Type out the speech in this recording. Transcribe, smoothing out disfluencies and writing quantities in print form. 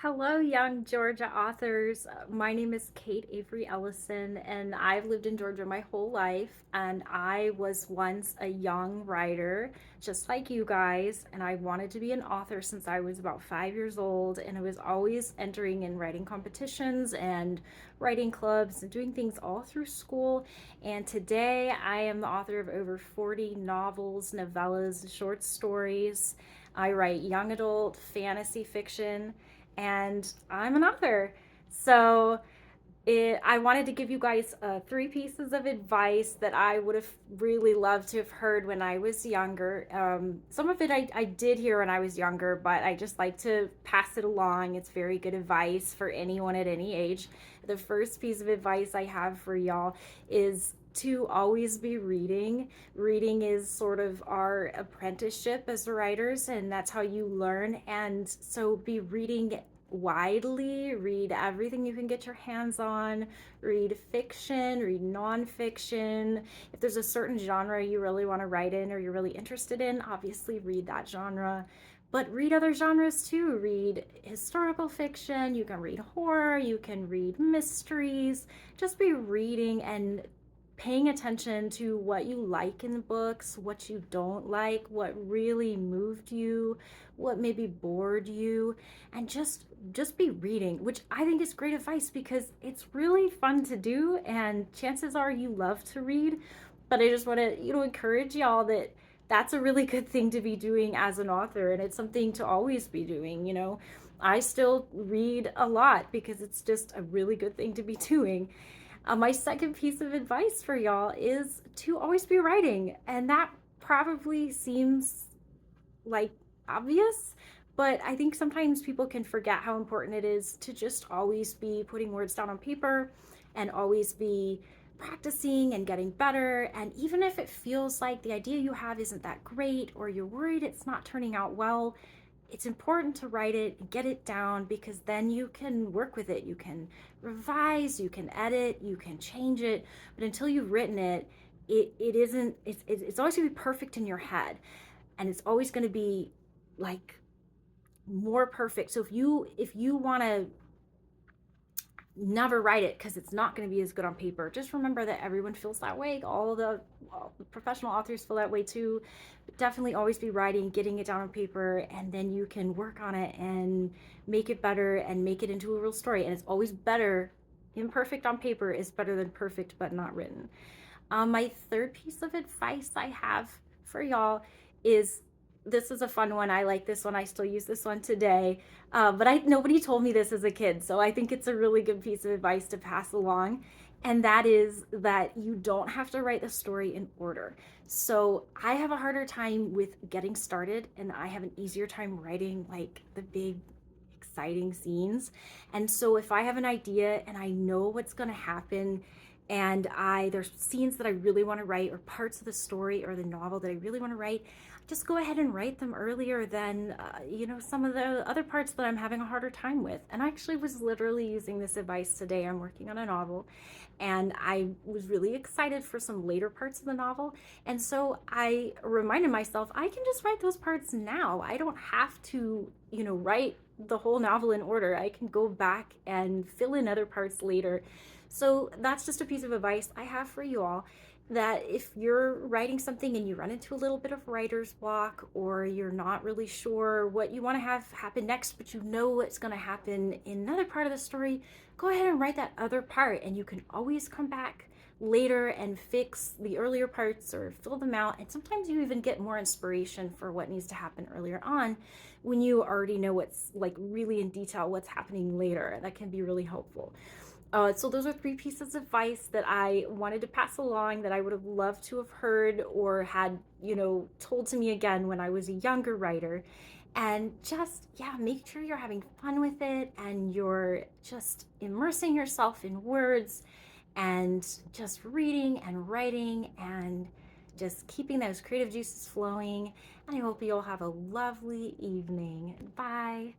Hello, young Georgia authors. My name is Kate Avery Ellison, and I've lived in Georgia my whole life. And I was once a young writer, just like you guys. And I wanted to be an author since I was about 5 years old. And I was always entering in writing competitions and writing clubs and doing things all through school. And today I am the author of over 40 novels, novellas, short stories. I write young adult fantasy fiction and I'm an author. So I wanted to give you guys three pieces of advice that I would have really loved to have heard when I was younger. Some of it I did hear when I was younger, but I just like to pass it along. It's very good advice for anyone at any age. The first piece of advice I have for y'all is to always be reading. Reading is sort of our apprenticeship as writers, and that's how you learn. And so be reading widely, read everything you can get your hands on, read fiction, read nonfiction. If there's a certain genre you really want to write in or you're really interested in, obviously read that genre. But read other genres too. Read historical fiction, you can read horror, you can read mysteries. Just be reading and paying attention to what you like in the books, what you don't like, what really moved you, what maybe bored you, and just be reading, which I think is great advice because it's really fun to do and chances are you love to read. But I just want to, encourage y'all that that's a really good thing to be doing as an author, and it's something to always be doing. I still read a lot because it's just a really good thing to be doing. My second piece of advice for y'all is to always be writing. And that probably seems like obvious, but I think sometimes people can forget how important it is to just always be putting words down on paper and always be practicing and getting better. And even if it feels like the idea you have isn't that great or you're worried it's not turning out well, it's important to write it and get it down because then you can work with it. You can revise, you can edit, you can change it. But until you've written it, it isn't, it's always gonna be perfect in your head. And it's always gonna be like more perfect. So if you wanna never write it because it's not going to be as good on paper. Just remember that everyone feels that way. All the professional authors feel that way too. But definitely always be writing, getting it down on paper, and then you can work on it and make it better and make it into a real story. And it's always better. Imperfect on paper is better than perfect but not written. My third piece of advice I have for y'all is this is a fun one. I like this one. I still use this one today. But nobody told me this as a kid, so I think it's a really good piece of advice to pass along. And that is that you don't have to write the story in order. So I have a harder time with getting started, and I have an easier time writing like the big exciting scenes. And so if I have an idea and I know what's going to happen and there's scenes that I really want to write or parts of the story or the novel that I really want to write, just go ahead and write them earlier than some of the other parts that I'm having a harder time with. And I actually was literally using this advice today. I'm working on a novel and I was really excited for some later parts of the novel. And so I reminded myself I can just write those parts now. I don't have to, write the whole novel in order. I can go back and fill in other parts later. So that's just a piece of advice I have for you all, that if you're writing something and you run into a little bit of writer's block or you're not really sure what you want to have happen next, but you know what's going to happen in another part of the story, go ahead and write that other part and you can always come back later and fix the earlier parts or fill them out. And sometimes you even get more inspiration for what needs to happen earlier on when you already know what's like really in detail what's happening later. That can be really helpful. So those are three pieces of advice that I wanted to pass along that I would have loved to have heard or had, told to me again when I was a younger writer. And just, yeah, make sure you're having fun with it and you're just immersing yourself in words and just reading and writing and just keeping those creative juices flowing. And I hope you'll have a lovely evening. Bye.